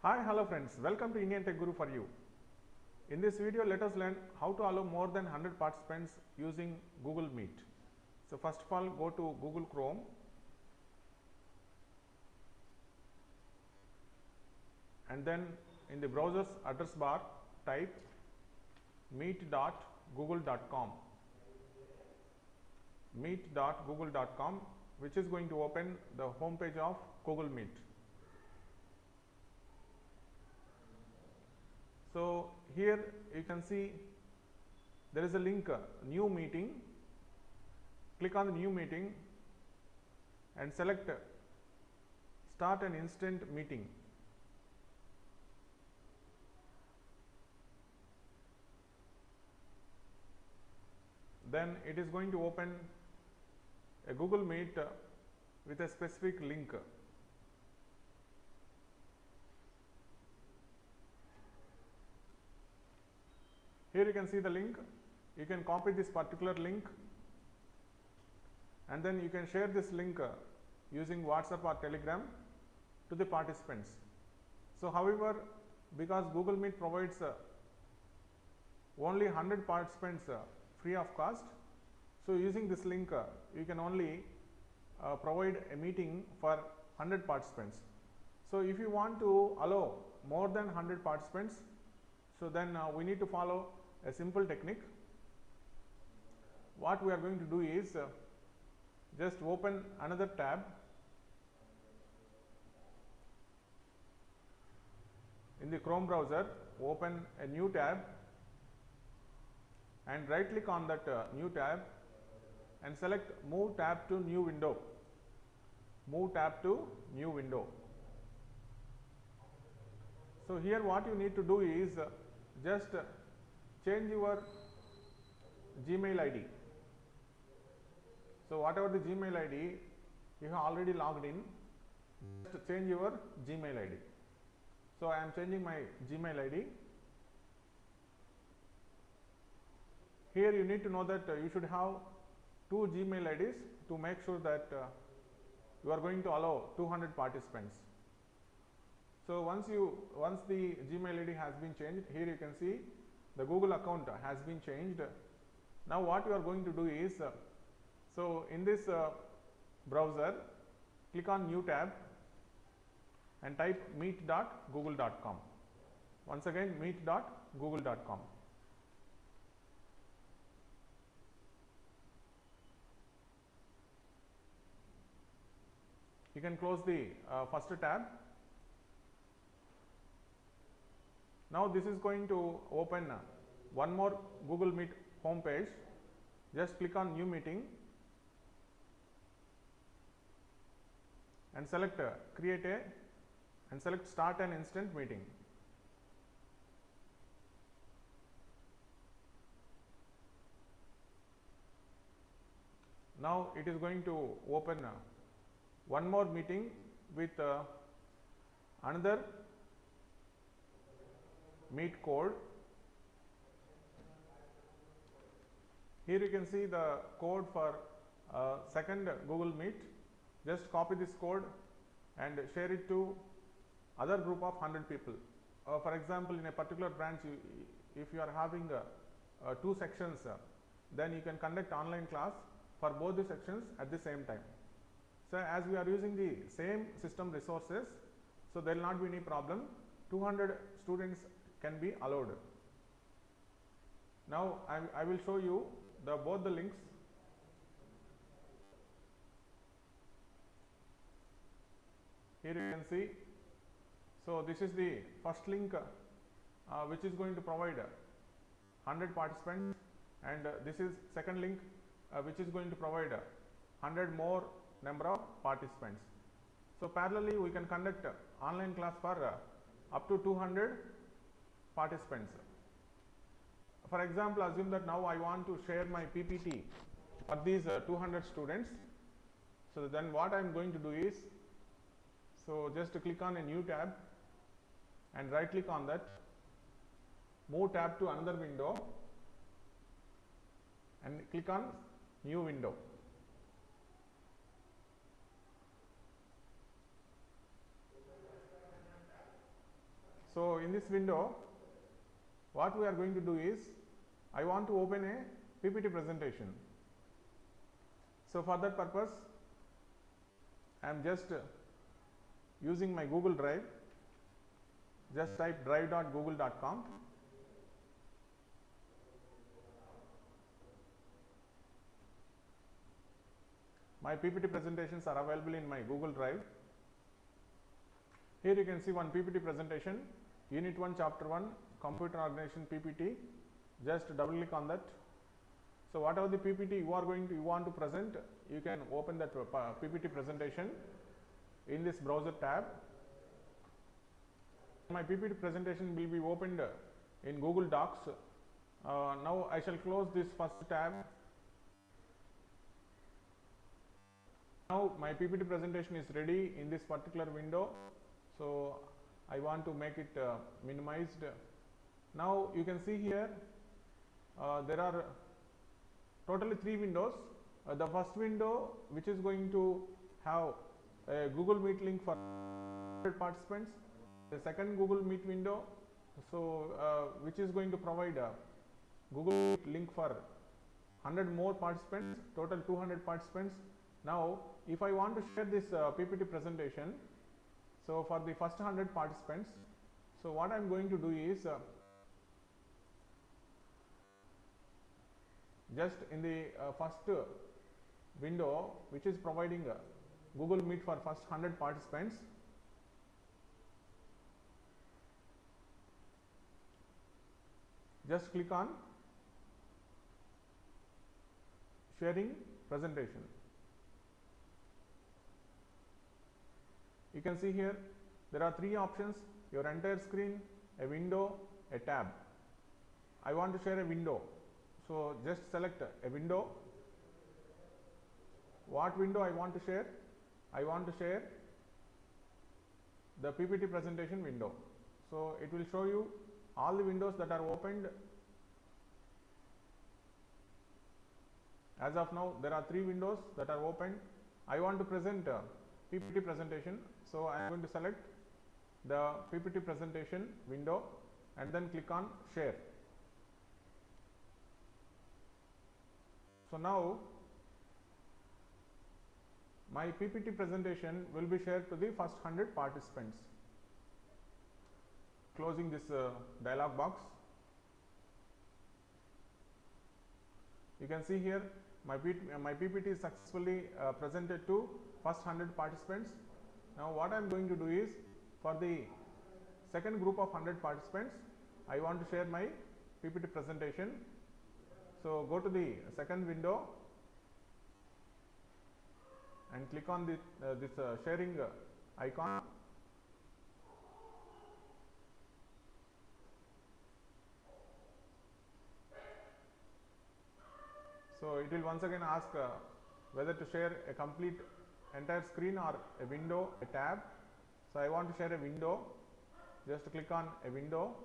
Hi, hello friends, welcome to Indian Tech Guru for you. In this video, let us learn how to allow more than 100 participants using Google Meet. So first of all, go to Google Chrome and then in the browser's address bar, type meet.google.com, meet.google.com, which is going to open the home page of Google Meet. So here you can see there is a link, new meeting. Click on the new meeting and select start an instant meeting. Then it is going to open a Google Meet with a specific link. Here you can see the link. You can copy this particular link and then you can share this link using WhatsApp or Telegram to the participants. So however, because Google Meet provides only 100 participants free of cost, so using this link you can only provide a meeting for 100 participants. So if you want to allow more than 100 participants, so then we need to follow a simple technique. What we are going to do is just open another tab in the Chrome browser, open a new tab and right click on that new tab and select move tab to new window, move tab to new window. So here what you need to do is just change your Gmail ID. So whatever the Gmail ID you have already logged in, just change your Gmail ID. So I am changing my Gmail ID. Here you need to know that you should have 2 Gmail IDs to make sure that you are going to allow 200 participants. So once the Gmail ID has been changed, here you can see the Google account has been changed. Now what you are going to do is, so in this browser, click on new tab and type meet.google.com. Once again, meet.google.com. You can close the first tab. Now this is going to open one more Google Meet home page. Just click on new meeting and select create a and select start an instant meeting. Now it is going to open one more meeting with another Meet code. Here you can see the code for second Google Meet. Just copy this code and share it to other group of 100 people. For example, in a particular branch, if you are having 2 sections, then you can conduct online class for both the sections at the same time. So as we are using the same system resources, so there will not be any problem. 200 students can be allowed. Now I will show you both the links. Here you can see, so this is the first link which is going to provide 100 participants, and this is second link which is going to provide 100 more number of participants. So parallelly we can conduct online class for up to 200 participants. For example, assume that now I want to share my PPT for these 200 students. So then what I am going to do is, so just click on a new tab and right click on that, move tab to another window and click on new window. in this window, what we are going to do is, I want to open a PPT presentation. So for that purpose, I am just using my Google Drive. Just type drive.google.com. My PPT presentations are available in my Google Drive. Here you can see one PPT presentation, Unit 1, Chapter 1, Computer Organization PPT. Just double click on that. So whatever the PPT you want to present, you can open that PPT presentation in this browser tab. My PPT presentation will be opened in Google Docs. Now I shall close this first tab. Now my PPT presentation is ready in this particular window. So I want to make it minimized. Now you can see here there are totally 3 windows. The first window, which is going to have a Google Meet link for 100 participants. The second Google Meet window, which is going to provide a Google Meet link for 100 more participants, total 200 participants. Now if I want to share this PPT presentation, so for the first 100 participants, so what I am going to do is, just in the first window, which is providing Google Meet for first 100 participants, just click on sharing presentation. You can see here there are 3 options: your entire screen, a window, a tab. I want to share a window, so just select a window. What window I want to share? I want to share the PPT presentation window. So it will show you all the windows that are opened. As of now, there are 3 windows that are opened. I want to present PPT presentation, so I am going to select the PPT presentation window and then click on share. So now my PPT presentation will be shared to the first 100 participants. Closing this dialog box. You can see here my PPT is successfully presented to first 100 participants. Now what I am going to do is, for the second group of 100 participants, I want to share my PPT presentation. So go to the second window and click on this sharing icon. So it will once again ask whether to share a complete entire screen or a window, a tab. So I want to share a window. Just click on a window.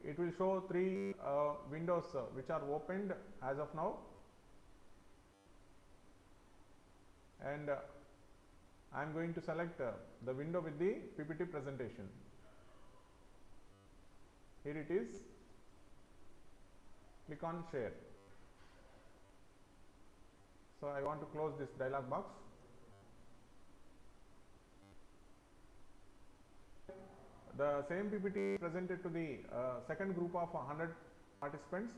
It will show 3 windows which are opened as of now, and I am going to select the window with the PPT presentation. Here it is. Click on share. So I want to close this dialog box. The same PPT presented to the second group of 100 participants.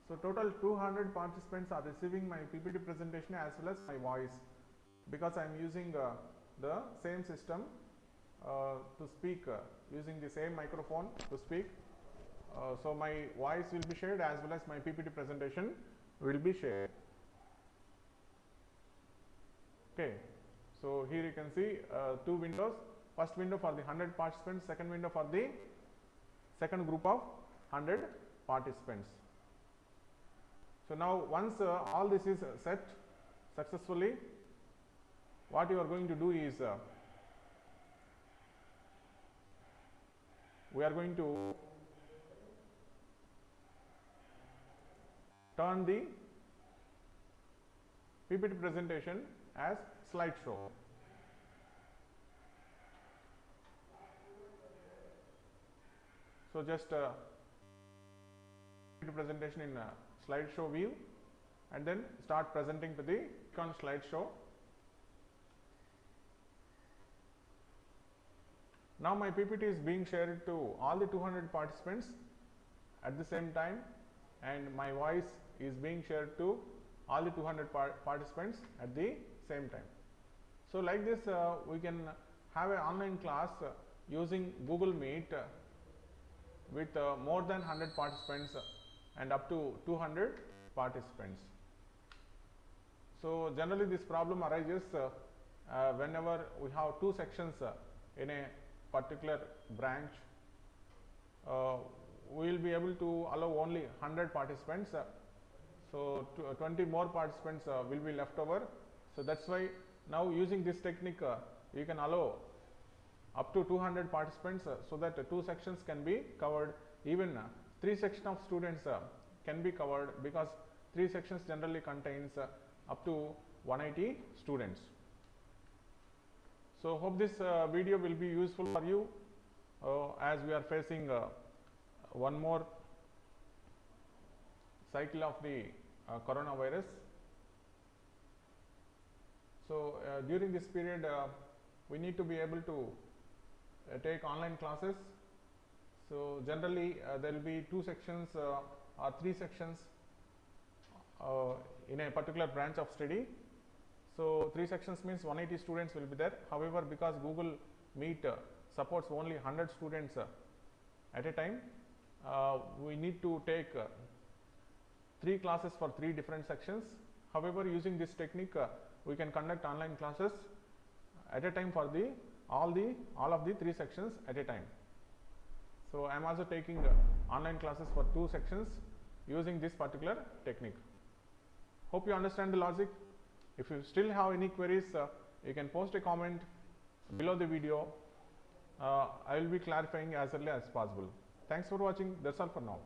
So total 200 participants are receiving my PPT presentation as well as my voice, because I am using the same system to speak, using the same microphone to speak. So my voice will be shared as well as my PPT presentation will be shared. Okay, so here you can see 2 windows. First window for the 100 participants, second window for the second group of 100 participants. So now once all this is set successfully, what you are going to do is, we are going to turn the PPT presentation as slideshow. So just presentation in slideshow view and then start presenting to the on slideshow. Now my PPT is being shared to all the 200 participants at the same time, and my voice is being shared to all the 200 participants at the same time. So like this we can have an online class using Google Meet with more than 100 participants and up to 200 participants. So generally this problem arises whenever we have two sections in a particular branch. We will be able to allow only 100 participants, so 20 more participants will be left over. So that's why now using this technique you can allow up to 200 participants so that two sections can be covered. Even three sections of students can be covered, because three sections generally contains up to 180 students. So hope this video will be useful for you as we are facing one more cycle of the coronavirus. So during this period we need to be able to take online classes. So generally there will be two sections or three sections in a particular branch of study. So three sections means 180 students will be there. However, because Google Meet supports only 100 students at a time, we need to take three classes for three different sections. However, using this technique we can conduct online classes at a time for all of the three sections at a time. So I am also taking online classes for two sections using this particular technique. Hope you understand the logic. If you still have any queries, you can post a comment below the video. I will be clarifying as early as possible. Thanks for watching. That's all for now.